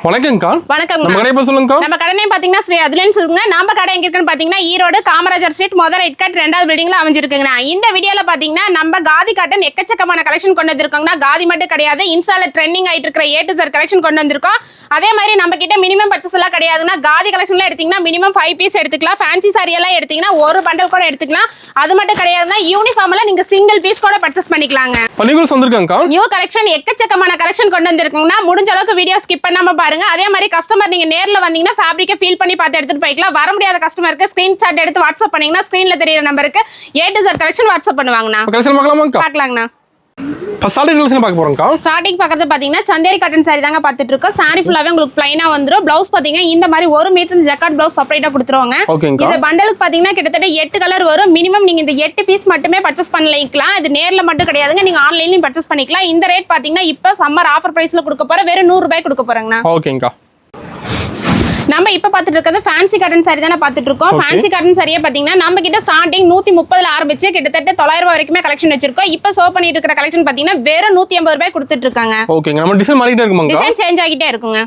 வணக்கம்க்கா. வணக்கம். நம்ம கடை சொல்லுங்க. நம்ம கடை நேம் பாத்தீங்கன்னா ஸ்ரீ அதுலன்னு சொல்லுங்க. நம்ம கடை எங்க இருக்குன்னு பாத்தீங்கன்னா ஈரோடு காமராஜர் ஸ்ட்ரீட் முதல் ரைட் கட் 2வது பில்டிங்ல அமைஞ்சிருக்குங்க. இந்த வீடியோல பாத்தீங்கன்னா நம்ம காதி காட்டன் எக்கச்சக்கமான கலெக்ஷன் கொண்டு வந்திருக்கோம்னா காதி மட்டும் கிடையாது, இன்ஸ்டால ட்ரெண்டிங் ஆயிட்டு இருக்கிற A to Z கலெக்ஷன் கொண்டு வந்திருக்கோம். அதே மாதிரி நம்ம கிட்ட மினிமம் பர்ச்சேஸ் எல்லாம் கிடையாதுன்னா காதி கலெக்ஷன்ல எடுத்தீங்கன்னா மினிமம் 5 பீஸ் எடுத்துக்கலாம். ஃபேன்சி சாரி எல்லாம் எடுத்தீங்கன்னா ஒரு பண்டல் கூட எடுத்துக்கலாம். அது மட்டும் கிடையாதுன்னா யூனிஃபார்ம்ல நீங்க சிங்கிள் பீஸ் கூட பர்ச்சேஸ் பண்ணிக்கலாங்க. பனிகூஸ் வந்திருக்காங்கக்கா. நியூ கலெக்ஷன் எக்கச்சக்கமான கலெக்ஷன் கொண்டு வந்திருக்கோம்னா முடிஞ்ச அளவுக்கு வீடியோ ஸ்கிப் பண்ணாம பாருங்க. அதே மாதிரி கஸ்டமர் நீங்க நேர்ல வந்தீங்கன்னா ஃபேப்ரிக்கை ஃபீல் பண்ணி பார்த்து எடுத்துட்டு போய்க்கலாம். வர முடியாத கஸ்டமருக்கு ஸ்கிரீன்ஷாட் எடுத்து வாட்ஸ்அப் பண்ணீங்கன்னா ஸ்கிரீன்ல தெரியற நம்பருக்கு A to Z collection WhatsApp பண்ணுவாங்கண்ணா. கலெக்ஷன் பார்க்கலாமாக்கா? பார்க்கலாங்கண்ணா. ஸ்டார்டிங் கலெக்ஷன் பார்க்க போறோம்க்கா. ஸ்டார்டிங் பார்க்கறது பாத்தீங்கன்னா சந்தேரி காட்டன் சாரி தாங்க பார்த்துட்டு இருக்கோம். சாரி ஃபுல்லாவே உங்களுக்கு ப்ளைனா வந்துரும். ப்ளவுஸ் பாத்தீங்கன்னா இந்த மாதிரி 1 மீட்டர் ஜக்கார்ட் ப்ளவுஸ் செப்பரேட்டா கொடுத்துருவாங்க. இந்த பண்டலுக்கு பாத்தீங்கன்னா கிட்டத்தட்ட 8 கலர் வரும். மினிமம் நீங்க இந்த 8 பீஸ் மட்டுமே பர்ச்சேஸ் பண்ணிக்கலாம். இது நேர்ல மட்டும் கிடையாதுங்க, நீங்க ஆன்லைன்லயும் பர்ச்சேஸ் பண்ணிக்கலாம். இந்த ரேட் பாத்தீங்கன்னா இப்ப சம்மர் ஆஃபர் பிரைஸ்ல கொடுக்க போற வெறும் 100 ரூபாய் கொடுக்க போறாங்கண்ணா. ஓகேங்கா. நம்ம இப்ப பாத்துட்டு இருக்கிறது ஃபேன்சி காட்டன் சாரி தானே பாத்துட்டு இருக்கோம். ஃபேன்சி காட்டன் சாரியே பாத்தீங்கன்னா நம்ம கிட்ட ஸ்டார்டிங் 130ல ஆரம்பிச்சு கிட்டத்தட்ட 900 ரூபாய் வரைக்கும் கலெக்ஷன் வச்சிருக்கோம். இப்ப ஷோ பண்ணிட்டு இருக்கிற கலெக்ஷன் பாத்தீங்கன்னா வெறும் 180 ரூபாய் கொடுத்துட்டு இருக்காங்க. ஓகேங்க. நம்ம டிசைன் மாறிட்டே இருக்குமாங்க? டிசைன் சேஞ்ச் ஆகிட்டே இருக்குங்க.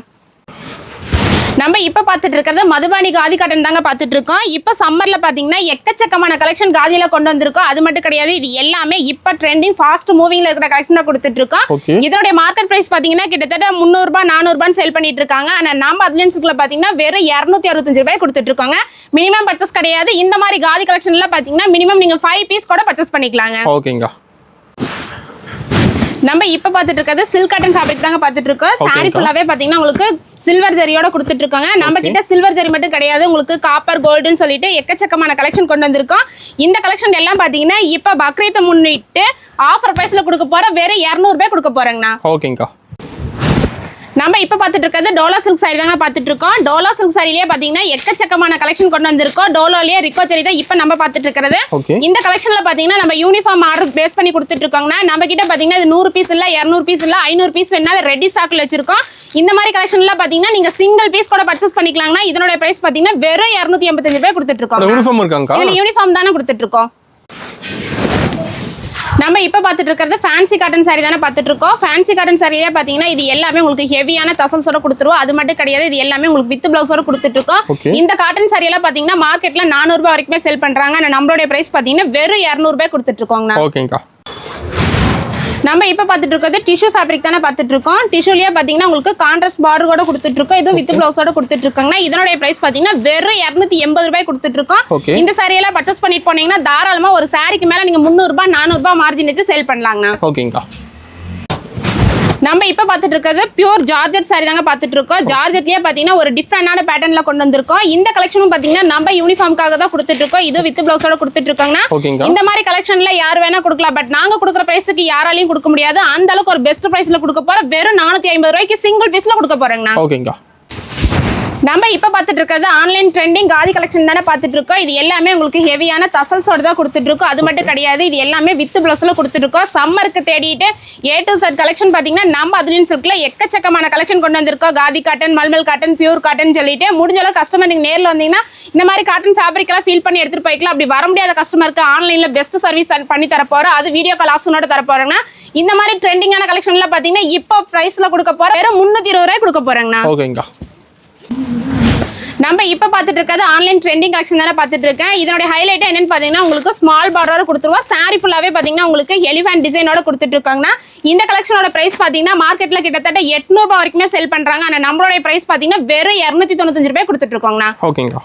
நம்ம இப்ப பாத்துட்டு இருக்கிறது மதுபானி காதி காட்டன் தாங்க பாத்துட்டு இருக்கோம். இப்ப சம்மர்ல பாத்தீங்கன்னா எக்கச்சக்கமான கலெக்ஷன் காதியில கொண்டு வந்திருக்கோம். அது மட்டும் கிடையாது, இது எல்லாமே இப்ப ட்ரெண்டிங் ஃபாஸ்ட் மூவிங்ல இருக்கிற கலெக்ஷன் தான் கொடுத்துட்டு இருக்கோம். இதோட மார்க்கெட் பிரைஸ் பாத்தீங்கன்னா கிட்டத்தட்ட 300 ரூபாய் 400 ரூபாய் சேல் பண்ணிட்டு இருக்காங்க. ஆனா நம்ம அதுலன்ஸ்ல பாத்தீங்கன்னா வெறும் 265 ரூபாய் கொடுத்துட்டு இருக்காங்க. மினிமம் பர்ச்சேஸ் கிடையாது. இந்த மாதிரி காதி கலெக்ஷன்ல பாத்தீங்கன்னா மினிமம் நீங்க 5 பீஸ் கூட பர்ச்சேஸ் பண்ணிக்கலாங்க. ஓகேங்க. நம்ம இப்ப பாத்துட்டு இருக்கிறது சில்க் காட்டன் ஃபேப்ரிக் தாங்க பாத்துட்டு இருக்கோம். சாரி ஃபுல்லாவே பாத்தீங்கன்னா உங்களுக்கு சில்வர் ஜரியோட கொடுத்துட்டு இருக்காங்க. நம்ம கிட்ட சில்வர் ஜரி மட்டும் கிடையாது, உங்களுக்கு காப்பர் கோல்டுன்னு சொல்லிட்டு எக்கச்சக்கமான கலெக்ஷன் கொண்டு வந்திருக்கோம். இந்த கலெக்ஷன் எல்லாம் பாத்தீங்கன்னா இப்ப பக்ரீத்தை முன்னிட்டு ஆஃபர் பிரைஸ்ல கொடுக்க போற வெறும் 200 ரூபாய் கொடுக்க போறேங்கண்ணா. ஓகேங்கா. நம்ம இப்ப பாத்துட்டு இருக்கிறது டோலா சில்க் சாரி தாங்க பாத்துட்டு இருக்கோம். டோலா சில்க் சாரிலேயே பாத்தீங்கன்னா எக்கச்சக்கமான கலெக்ஷன் கொண்டு வந்திருக்கோம். டோலாலேயே ரிக்கோ சாரி தான் இப்ப நம்ம பாத்துட்டு இருக்கிறது. இந்த கலெக்ஷன்ல பாத்தீங்கன்னா நம்ம யூனிஃபார்ம் ஆர்டர் பேஸ் பண்ணி கொடுத்துட்டு இருக்கோம்னா நம்ம கிட்ட பாத்தீங்கன்னா இது 100 பீஸ் இல்ல 200 பீஸ் இல்ல 500 பீஸ் வேணாலும் ரெடி ஸ்டாக்ல வச்சிருக்கோம். இந்த மாதிரி கலெக்ஷன்ல பாத்தீங்கன்னா நீங்க சிங்கிள் பீஸ் கூட பர்ச்சேஸ் பண்ணிக்கலாம்னா இதனோட பிரைஸ் பாத்தீங்கன்னா வெறும் 285 ரூபாய் கொடுத்துட்டு இருக்கோம். யூனிஃபார்ம் இருக்காங்க. இதுல யூனிஃபார்ம் தானே கொடுத்துட்டு இருக்கோம். நம்ம இப்ப பாத்துட்டு இருக்கிறது ஃபேன்சி காட்டன் சாரி தானே பாத்துட்டு இருக்கோம். ஃபேன்சி காட்டன் சாரியே பாத்தீங்கன்னா இது எல்லாமே உங்களுக்கு ஹெவியான தசல்ஸோட கொடுத்துருவோம். அது மட்டும் கிடையாது, இது எல்லாமே உங்களுக்கு வித் பிளவுஸோட கொடுத்துட்டு இருக்கோம். இந்த காட்டன் சாரி எல்லாம் பாத்தீங்கன்னா மார்க்கெட்ல 400 ரூபாய் வரைக்குமே செல் பண்றாங்க. ஆனா நம்மளுடைய பிரைஸ் பாத்தீங்கன்னா வெறும் 200 ரூபாய் கொடுத்துட்டு இருக்கோங்கண்ணா. ஓகேங்கா. நம்ம இப்ப பாத்துட்டு இருக்கிறது டிஷ்யூ ஃபேப்ரிக் தானே பாத்துட்டு இருக்கோம். டிஷ்யூலயே பாத்தீங்கன்னா உங்களுக்கு கான்ட்ராஸ்ட் பார்டர் கூட கொடுத்துட்டு இருக்கோம். இது வித் பிளவுஸோட கொடுத்துட்டு இருக்காங்க. இதனுடைய பிரைஸ் பாத்தீங்கன்னா வெறும் 280 ரூபாய் கொடுத்துட்டு இருக்கோம். இந்த சாரி எல்லாம் பர்ச்சேஸ் பண்ணிட்டு போனீங்கன்னா தாராளமா ஒரு சாரிக்கு மேல நீங்க 300 ரூபாய் 400 ரூபாய் மார்ஜின் வச்சு சேல் பண்ணலாங்க. ஓகேங்கா. நம்ம இப்ப பாத்துட்டு இருக்கிறது பியூர் ஜார்ஜெட் சாரி தாங்க பாத்துட்டு இருக்கோம். ஜார்ஜெட்லயே பாத்தீங்கன்னா ஒரு டிஃபரெண்டான பேட்டர்ன்ல கொண்டு வந்திருக்கோம். இந்த கலெக்ஷனும் பாத்தீங்கன்னா நம்ம யூனிஃபார்ம்காக தான் கொடுத்துட்டு இருக்கோம். இது வித் பிளவுஸோட கொடுத்துட்டு இருக்காங்கன்னா இந்த மாதிரி கலெக்ஷன்ல யார் வேணா கொடுக்கலாம். பட் நாங்க கொடுக்குற பிரைஸ்க்கு யாராலையும் கொடுக்க முடியாது. அந்த அளவுக்கு ஒரு பெஸ்ட் பிரைஸ்ல கொடுக்க போற வெறும் 450 ரூபாய்க்கு சிங்கிள் பீஸ்ல கொடுக்க போறேங்கண்ணா. ஓகேங்கா. நம்ம இப்ப பாத்துட்டு இருக்கிறது ஆன்லைன் ட்ரெண்டிங் காதி கலெக்ஷன் தானே பாத்துட்டு இருக்கோம். இது எல்லாமே உங்களுக்கு ஹெவியான தசல்ஸோட தான் கொடுத்துட்டு இருக்கோம். அது மட்டும் கிடையாது, இது எல்லாமே வித் பிளஸ்ல கொடுத்துட்டு இருக்கோம். சம்மருக்கு தேடிட்டு A to Z கலெக்ஷன் பாத்தீங்கன்னா நம்ம அதுலயும் சில்க்ல எக்கச்சக்கமான கலெக்ஷன் கொண்டு வந்திருக்கோம். Khadi cotton, mulmul cotton, pure cotton சொல்லிட்டு முடிஞ்ச அளவு கஸ்டமர் நீங்க நேர்ல வந்தீங்கன்னா இந்த மாதிரி காட்டன் ஃபேப்ரிக் எல்லாம் ஃபீல் பண்ணி எடுத்துட்டு போய்க்கலாம். அப்படி வர முடியாத கஸ்டமருக்கு ஆன்லைன்ல பெஸ்ட் சர்வீஸ் பண்ணி தர போறோம். அது வீடியோ கால் ஆப்ஷனோட தர போறாங்கன்னா இந்த மாதிரி ட்ரெண்டிங்கான கலெக்ஷன்ல பாத்தீங்கன்னா இப்போ பிரைஸ்ல கொடுக்க போறோம் வெறும் 320 ரூபாய் கொடுக்க போறாங்கண்ணா. ஓகேங்கா. நம்ம இப்ப பாத்துட்டு இருக்கிறது ஆன்லைன் ட்ரெண்டிங் கலெக்ஷன் தானே பாத்துட்டு இருக்கேன். இதோட ஹைலைட் என்னன்னு பாத்தீங்கன்னா உங்களுக்கு ஸ்மால் பார்டரோட கொடுத்துருவோம். சாரி ஃபுல்லாவே பாத்தீங்கன்னா உங்களுக்கு எலிஃபண்ட் டிசைனோட கொடுத்துட்டு இருக்காங்கன்னா இந்த கலெக்ஷனோட பிரைஸ் பாத்தீங்கன்னா மார்க்கெட்ல கிட்டத்தட்ட 800 ரூபாய் வரைக்குமே செல் பண்றாங்க. ஆனா நம்மளோட பிரைஸ் பாத்தீங்கன்னா வெறும் 295 ரூபாய் கொடுத்துட்டு இருக்கோங்கண்ணா. ஓகேங்கா.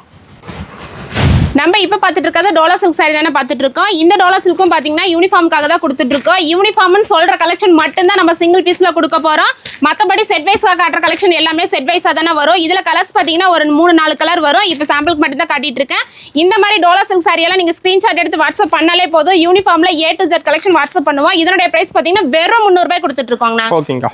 நம்ம இப்ப பாத்துட்டு இருக்கிறது டோலா சில்க் சாரி தானே பாத்துட்டு இருக்கோம். இந்த டோலா சில்க்கும் பாத்தீங்கன்னா யூனிஃபார்ம்காக தான் கொடுத்துட்டு இருக்கோம். யூனிஃபார்ம்னு சொல்ற கலெக்ஷன் மட்டும் தான் நம்ம சிங்கிள் பீஸ்ல கொடுக்க போறோம். மத்தபடி செட் வைஸா காட்டுற கலெக்ஷன் எல்லாமே செட் வைஸா தானே வரும். இதுல கலர்ஸ் பாத்தீங்கன்னா ஒரு 3-4 கலர் வரும். இப்ப சாம்பிளுக்கு மட்டும் தான் காட்டிட்டு இருக்கேன். இந்த மாதிரி டோலா சில்க் சாரி எல்லாம் நீங்க ஸ்கிரீன்ஷாட் எடுத்து வாட்ஸ்அப் பண்ணாலே போதும். யூனிஃபார்ம்ல A to Z collection WhatsApp பண்ணுவோம். இதனுடைய பிரைஸ் பாத்தீங்கன்னா வெறும் 300 ரூபாய் கொடுத்துட்டு இருக்கோங்கண்ணா. ஓகேங்கா.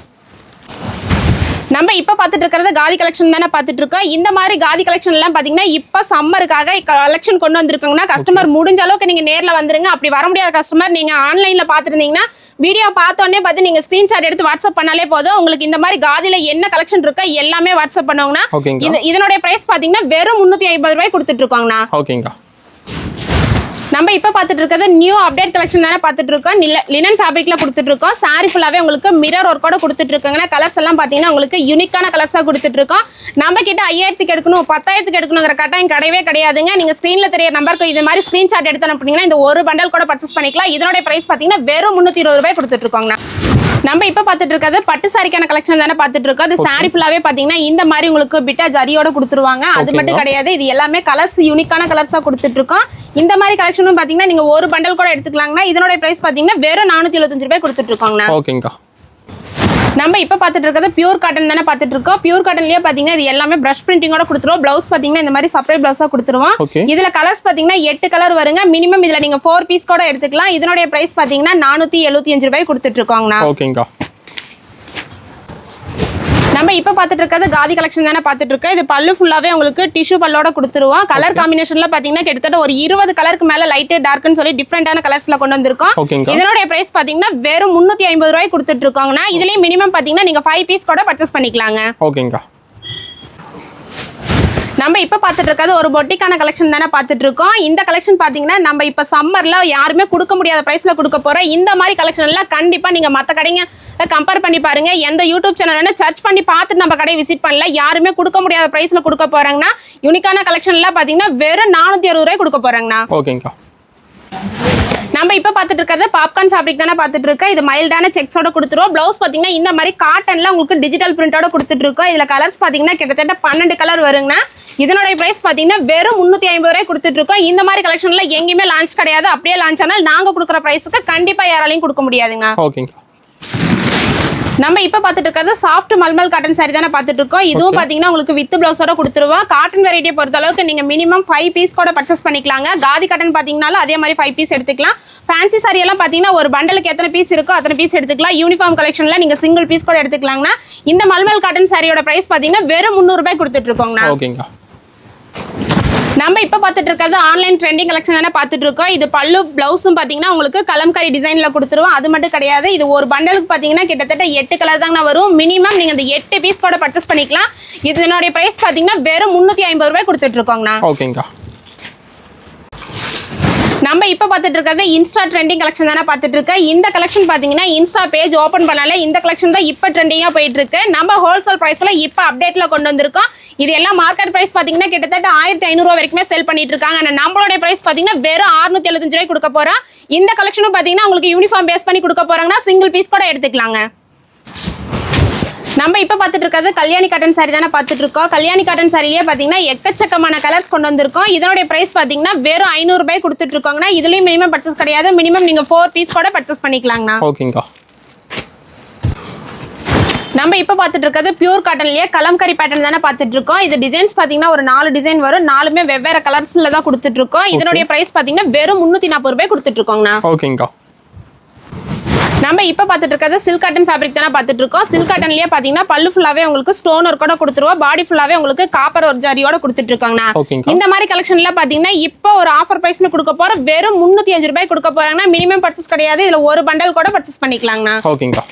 நம்ம இப்ப பாத்துட்டு இருக்கிறது காதி கலெக்ஷன் தானே பாத்துட்டு இருக்கோம். இந்த மாதிரி காதி கலெக்ஷன் எல்லாம் பாத்தீங்கன்னா இப்ப சம்மருக்காக கலெக்ஷன் கொண்டு வந்திருக்காங்கன்னா கஸ்டமர் முடிஞ்ச அளவுக்கு நீங்க நேர்ல வந்துருங்க. அப்படி வர முடியாத கஸ்டமர் நீங்க ஆன்லைன்ல பாத்துருந்தீங்கன்னா வீடியோ பார்த்தோன்னே பார்த்து நீங்க ஸ்கிரீன்ஷாட் எடுத்து வாட்ஸ்அப் பண்ணாலே போதும். உங்களுக்கு இந்த மாதிரி காதில என்ன கலெக்ஷன் இருக்கோ எல்லாமே வாட்ஸ்அப் பண்ணுவாங்கன்னா இதனுடைய பிரைஸ் பாத்தீங்கன்னா வெறும் 350 ரூபாய் கொடுத்துட்டு இருக்காங்கண்ணா. ஓகேங்கா. நம்ம இப்போ பார்த்துட்டு இருக்கிறது நியூ அப்டேட் கலெக்ஷன் தானே பார்த்துட்டு இருக்கோம். லினன் ஃபேப்ரிக்ல கொடுத்துட்டு இருக்கோம். சாரி ஃபுல்லாவே உங்களுக்கு மிரர் ஒர்க்கோட கொடுத்துட்டு இருக்காங்க. கலர்ஸ் எல்லாம் பார்த்தீங்கன்னா உங்களுக்கு யூனிக்கான கலர்ஸா கொடுத்துட்டு இருக்கோம். நம்ம கிட்ட 5000க்கு எடுக்கணும் 10,000க்கு எடுக்கணுங்கிற கட்டாயம் கிடையவே கிடையாதுங்க. நீங்க ஸ்கிரீன்ல தெரிய நம்பருக்கு இது மாதிரி ஸ்கிரீன்ஷாட் எடுத்து அனுப்புனீங்கன்னா இந்த ஒரு பண்டல் கூட பர்ச்சேஸ் பண்ணிக்கலாம். இதனோட பிரைஸ் பார்த்தீங்கன்னா வெறும் 320 ரூபாய் கொடுத்துட்டு இருக்கோங்க. நம்ம இப்போ பார்த்துட்டு இருக்கிறது பட்டு சாரிக்கான கலெக்ஷன் தானே பார்த்துட்டு இருக்கோம். அது சாரி ஃபுல்லாவே பார்த்தீங்கன்னா இந்த மாதிரி உங்களுக்கு பிட்டா ஜரியோட கொடுத்துருவாங்க. அது மட்டும் கிடையாது, இது எல்லாமே கலர்ஸ் யூனிக்கான கலர்ஸா கொடுத்துட்டு இருக்கோம். இந்த மாதிரி கலெக்ஷனும் பார்த்தீங்கன்னா நீங்க ஒரு பண்டல் கூட எடுத்துக்கலாங்கன்னா இதனோட பிரைஸ் பார்த்தீங்கன்னா வெறும் 475 ரூபாய் கொடுத்துட்டு இருக்கோங்கண்ணா. ஓகேங்கா. நம்ம இப்போ பார்த்துட்டு இருக்கிறது பியூர் காட்டன் தானே பார்த்துட்டு இருக்கோம். பியூர் காட்டன்லயே பார்த்தீங்கன்னா இது எல்லாமே பிரஷ் பிரிண்டிங்கோட கொடுத்துருவோம். பிளவுஸ் பார்த்தீங்கன்னா இந்த மாதிரி செப்பரேட் பிளவுஸா கொடுத்துருவோம். இதுல கலர்ஸ் பார்த்தீங்கன்னா 8 கலர் வருங்க. மினிமம் இதுல நீங்க 4 பீஸ் கூட எடுத்துக்கலாம். இதனுடைய பிரைஸ் பார்த்தீங்கன்னா 475 ரூபாய் கொடுத்துட்டு இருக்கோங்கண்ணா. ஓகேங்கா. நம்ம இப்போ பார்த்துட்டு இருக்கிறது காதி கலெக்ஷன் தானே பார்த்துட்டு இருக்கோம். இது பல்லு ஃபுல்லாவே உங்களுக்கு டிஷ்யூ பல்லோட கொடுத்துருவோம். கலர் காம்பினேஷன்ல பாத்தீங்கன்னா கிட்டத்தட்ட ஒரு 20 கலருக்கு மேல லைட் டார்க்னு சொல்லி டிஃபரெண்டான கலர்ஸ்ல கொண்டு வந்திருக்கோம். இதனுடைய பிரைஸ் பாத்தீங்கன்னா வெறும் 350 ரூபாய் கொடுத்துட்டு இருக்கோங்கண்ணா. இதுலயும் மினிமம் பாத்தீங்கன்னா நீங்க 5 பீஸ் கூட பர்ச்சேஸ் பண்ணிக்கலாங்க. ஓகேங்கா. நம்ம இப்போ பார்த்துட்டு இருக்கிறது ஒரு பொட்டிக்கான கலெக்ஷன் தானே பார்த்துட்டு இருக்கோம். இந்த கலெக்ஷன் பார்த்தீங்கன்னா நம்ம இப்போ சம்மர்ல யாருமே கொடுக்க முடியாத பிரைஸ்ல கொடுக்க போறோம். இந்த மாதிரி கலெக்ஷன் எல்லாம் கண்டிப்பா நீங்க மற்ற கடைங்க கம்பேர் பண்ணி பாருங்க. எந்த யூடியூப் சேனல் சர்ச் பண்ணி பார்த்துட்டு நம்ம கடையை விசிட் பண்ணல. யாருமே கொடுக்க முடியாத பிரைஸ்ல கொடுக்க போறாங்கன்னா யூனிக்கான கலெக்ஷன் எல்லாம் பார்த்தீங்கன்னா வெறும் 460 ரூபாய் கொடுக்க போறாங்கண்ணா. ஓகேங்கா. நம்ம இப்போ பார்த்துட்டு இருக்கிறது பாப்கார்ன் ஃபேப்ரிக் தானே பார்த்துட்டு இருக்கோம். இது மைல்டான செக்ஸோட கொடுத்துருவோம். பிளவுஸ் பார்த்தீங்கன்னா இந்த மாதிரி காட்டன்ல உங்களுக்கு டிஜிட்டல் பிரிண்டோட கொடுத்துட்டு இருக்கோம். இதுல கலர்ஸ் பார்த்தீங்கன்னா கிட்டத்தட்ட 12 கலர் வருங்கண்ணா. இதனோட பிரைஸ் பார்த்தீங்கன்னா வெறும் 350 ரூபாய் கொடுத்துட்டு இருக்கோம். இந்த மாதிரி கலெக்ஷன்ல எங்கேயுமே லான்ச் கிடையாது. அப்படியே லான்ச் ஆனால் நாங்க கொடுக்குற பிரைஸுக்கு கண்டிப்பா யாராலையும் கொடுக்க முடியாதுங்க. ஓகேங்க. நம்ம இப்போ பார்த்துட்டு இருக்கிறது சாஃப்ட் மல்மல் காட்டன் சாரி தானே பார்த்துட்டு இருக்கோம். இதுவும் பார்த்தீங்கன்னா உங்களுக்கு வித் பிளவுஸோட கொடுத்துருவோம். காட்டன் வெரைட்டியை பொறுத்த அளவுக்கு நீங்க மினிமம் 5 பீஸ் கூட பர்ச்சேஸ் பண்ணிக்கலாங்க. காதி காட்டன் பார்த்தீங்கன்னாலும் அதே மாதிரி 5 பீஸ் எடுத்துக்கலாம். ஃபேன்சி சாரி எல்லாம் பார்த்தீங்கன்னா ஒரு பண்டலுக்கு எத்தனை பீஸ் இருக்கோ அத்தனை பீஸ் எடுத்துக்கலாம். யூனிஃபார்ம் கலெக்ஷன்ல நீங்க சிங்கிள் பீஸ் கூட எடுத்துக்கலாங்கன்னா இந்த மல்மல் காட்டன் சாரியோட பிரைஸ் பார்த்தீங்கன்னா வெறும் 300 ரூபாய் கொடுத்துட்டு இருக்கோங்கண்ணா. ஓகேங்க. நம்ம இப்போ பார்த்துட்டு இருக்கிறது ஆன்லைன் ட்ரெண்டிங் கலெக்ஷன் தானே பார்த்துட்டு இருக்கோம். இது பல்லு பிளவுஸும் பார்த்தீங்கன்னா உங்களுக்கு கலம்காரி டிசைனில் கொடுத்துருவோம். அது மட்டும் கிடையாது, இது ஒரு பண்டலுக்கு பார்த்தீங்கன்னா கிட்டத்தட்ட 8 கலர் தாங்க வரும். மினிமம் நீங்கள் இந்த 8 பீஸ் கூட பர்ச்சேஸ் பண்ணிக்கலாம். இதனுடைய பிரைஸ் பார்த்தீங்கன்னா வெறும் 350 ரூபாய் கொடுத்துட்டு இருக்கோங்கண்ணா. ஓகேங்கா. நம்ம இப்போ பார்த்துட்டு இருக்கிறது இன்ஸ்டா ட்ரெண்டிங் கலெக்ஷன் தானே பார்த்துட்டு இருக்கேன். இந்த கலெக்ஷன் பார்த்தீங்கன்னா இன்ஸ்டா பேஜ் ஓப்பன் பண்ணாலே இந்த கலெக்ஷன் தான் இப்போ ட்ரெண்டிங்காக போயிட்டு இருக்கு. நம்ம ஹோல்சேல் ப்ரைஸ்ல இப்போ அப்டேட்ல கொண்டு வந்திருக்கோம். இது எல்லாம் மார்க்கெட் பிரைஸ் பார்த்தீங்கன்னா கிட்டத்தட்ட 1500 ரூபா வரைக்குமே செல் பண்ணிட்டு இருக்காங்க. ஆனால் நம்மளுடைய பிரைஸ் பார்த்தீங்கன்னா வெறும் 675 ரூபாய் கொடுக்க போறோம். இந்த கலெக்ஷனும் பார்த்தீங்கன்னா உங்களுக்கு யூனிஃபார்ம் பேஸ் பண்ணி கொடுக்க போறாங்கன்னா சிங்கிள் பீஸ் கூட எடுத்துக்கலாங்க. நம்ம இப்போ பார்த்துட்டு இருக்கிறது கல்யாணி காட்டன் சாரி தானே பார்த்துட்டு இருக்கோம். கல்யாணி காட்டன் சாரிலேயே பார்த்தீங்கன்னா எக்கச்சக்கமான கலர்ஸ் கொண்டு வந்திருக்கோம். இதனுடைய பிரைஸ் பார்த்தீங்கன்னா வெறும் 500 ரூபாய் கொடுத்துட்டு இருக்கோங்கன்னா இதுலயும் மினிமம் பர்ச்சேஸ் கிடையாது. மினிமம் நீங்க 4 பீஸ் கூட பர்ச்சேஸ் பண்ணிக்கலாங்கண்ணா. ஓகேங்கா. நம்ம இப்போ பார்த்துட்டு இருக்கிறது பியூர் காட்டன்லயே கலம்கரி பேட்டர்ன் தானே பார்த்துட்டு இருக்கோம். இது டிசைன்ஸ் பார்த்தீங்கன்னா ஒரு 4 டிசைன் வரும். 4மே வெவ்வேறு கலர்ஸ்ல தான் கொடுத்துட்டு இருக்கோம். இதனுடைய பிரைஸ் பார்த்தீங்கன்னா வெறும் 340 ரூபாய் கொடுத்துட்டு இருக்கோங்கண்ணா. ஓகேங்கா. நம்ம இப்போ பார்த்துட்டு இருக்கிறது சில்க் காட்டன் ஃபேப்ரிக் தானே பார்த்துட்டு இருக்கோம். சில்க் காட்டன்லயே பார்த்தீங்கன்னா பல்லு ஃபுல்லாவே உங்களுக்கு ஸ்டோன் ஒர்க் கூட கொடுத்துருவோம். பாடி ஃபுல்லாவே உங்களுக்கு காப்பர் ஒர்க் ஜரியோட கொடுத்துட்டு இருக்காங்கண்ணா. இந்த மாதிரி கலெக்ஷன்ல பார்த்தீங்கன்னா இப்போ ஒரு ஆஃபர் பிரைஸ்ல கொடுக்க போற வெறும் 305 ரூபாய் கொடுக்க போறாங்கன்னா மினிமம் பர்ச்சேஸ் கிடையாது. இதுல ஒரு பண்டல் கூட பர்ச்சேஸ் பண்ணிக்கலாங்கண்ணா. ஓகேங்கா.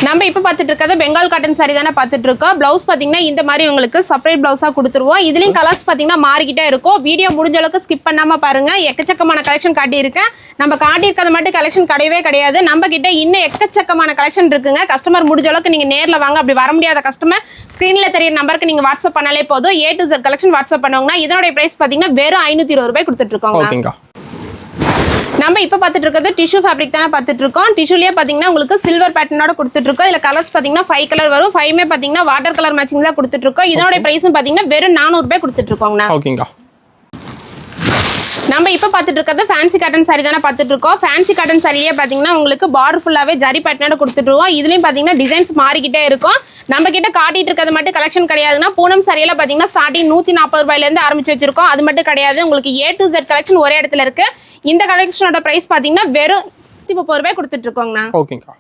நம்ம இப்போ பார்த்துட்டு இருக்கிறது பெங்கால் காட்டன் சாரி தானே பார்த்துட்டு இருக்கோம். பிளவுஸ் பார்த்தீங்கன்னா இந்த மாதிரி உங்களுக்கு செப்பரேட் பிளவுஸாக கொடுத்துருவோம். இதுலேயும் கலர்ஸ் பார்த்தீங்கன்னா மாறிக்கிட்டே இருக்கும். வீடியோ முடிஞ்ச அளவுக்கு ஸ்கிப் பண்ணாமல் பாருங்க. எக்கச்சக்கமான கலெக்ஷன் காட்டியிருக்கேன். நம்ம காட்டியிருக்கிறது மட்டும் கலெக்ஷன் கிடையவே கிடையாது. நம்ம கிட்ட இன்னும் எக்கச்சக்கமான கலெக்ஷன் இருக்குங்க. கஸ்டமர் முடிஞ்ச அளவுக்கு நீங்கள் நேரில் வாங்க. அப்படி வர முடியாத கஸ்டமர் ஸ்க்ரீனில் தெரிய நம்பருக்கு நீங்கள் வாட்ஸ்அப் பண்ணாலே போதும். A to Z collection WhatsApp பண்ணுவாங்கன்னா இதனுடைய பிரைஸ் பார்த்தீங்கன்னா வெறும் 520 ரூபாய் கொடுத்துட்டு இருக்கோங்க. நம்ம இப்போ பார்த்துட்டு இருக்கிறது டிஷ்யூ ஃபேப்ரிக் தானே பார்த்துட்டு இருக்கோம். டிஷ்யூலேயே பார்த்தீங்கன்னா உங்களுக்கு சில்வர் பேட்டர்னோட கொடுத்துட்டு இருக்கோம். இதில் கலர்ஸ் பார்த்தீங்கன்னா 5 கலர் வரும். 5மே பார்த்தீங்கன்னா வாட்டர் கலர் மேட்சிங் தான் கொடுத்துட்டு இருக்கோம். இதனோட பிரைஸும் பார்த்தீங்கன்னா வெறும் 400 ரூபாய் கொடுத்துட்டு இருக்கோங்கண்ணா. ஓகேங்கா. நம்ம இப்போ பார்த்துட்டு இருக்கிறது ஃபேன்சி காட்டன் சாரி தானே பார்த்துட்டு இருக்கோம். ஃபேன்சி காட்டன் சாரியே பார்த்தீங்கன்னா உங்களுக்கு பார்டர் ஃபுல்லாகவே ஜரி பேட்டர்னோட கொடுத்துட்டுருவோம். இதுலேயும் பார்த்தீங்கன்னா டிசைன்ஸ் மாறிக்கிட்டே இருக்கும். நம்ம கிட்ட காட்டிட்டு இருக்கிறது மட்டும் கலெக்ஷன் கிடையாதுன்னா பூனம் சாரியில் பார்த்தீங்கன்னா ஸ்டார்டிங் 140 ரூபாயிலேருந்து ஆரம்பிச்சு வச்சிருக்கோம். அது மட்டும் கிடையாது, உங்களுக்கு A to Z கலெக்ஷன் ஒரே இடத்துல இருக்கு. இந்த கலெக்ஷனோட பிரைஸ் பார்த்தீங்கன்னா வெறும் 130 ரூபாய் கொடுத்துட்டு இருக்கோங்கண்ணா. ஓகேங்கா.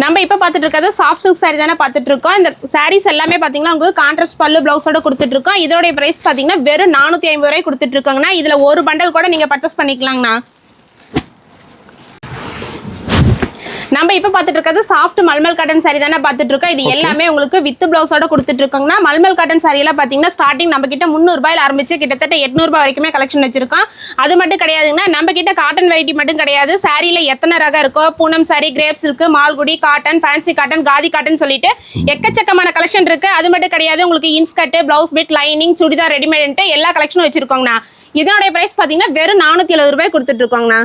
நம்ம இப்போ பார்த்துட்டு இருக்கிறது சாஃப்ட் சில்க் சாரி தானே பார்த்துட்டு இருக்கோம். இந்த சாரீஸ் எல்லாமே பார்த்தீங்கன்னா உங்களுக்கு கான்ட்ராஸ்ட் பல்லு பிளவுஸோட கொடுத்துட்டு இருக்கோம். இதோட பிரைஸ் பார்த்தீங்கன்னா வெறும் 450 ரூபாய் கொடுத்துட்டு இருக்கோங்கண்ணா. இதுல ஒரு பண்டல் கூட நீங்க பர்ச்சேஸ் பண்ணிக்கலாங்கண்ணா. நம்ம இப்போ பார்த்துட்டு இருக்கிறது சாஃப்ட் மல்மல் காட்டன் saree தானே பார்த்துட்டு இருக்கோம். இது எல்லாமே உங்களுக்கு வித் பிளவுஸோட கொடுத்துட்டு இருக்கோங்கன்னா மல்மல் காட்டன் saree எல்லாம் பார்த்தீங்கன்னா ஸ்டார்டிங் நம்ம கிட்ட 300 ரூபாயில ஆரம்பிச்சு கிட்டத்தட்ட 800 ரூபாய் வரைக்குமே கலெக்ஷன் வச்சிருக்கோம். அது மட்டும் கிடையாதுங்கன்னா நம்ம கிட்ட காட்டன் வெரைட்டி மட்டும் கிடையாது. சாரியில எத்தனை ரகம் இருக்கோ பூனம் சாரி, கிரேப்ஸ் இருக்கு, Malgudi cotton, fancy cotton, khadi cotton சொல்லிட்டு எக்கச்சக்கமான கலெக்ஷன் இருக்கு. அது மட்டும் கிடையாது, உங்களுக்கு inskirt, blouse bit, lining, churidar readymade எல்லா கலெக்ஷனும் வச்சிருக்கோங்கண்ணா. இதனுடைய பிரைஸ் பார்த்தீங்கன்னா வெறும் 470 ரூபாய் கொடுத்துட்டு இருக்கோங்கண்ணா.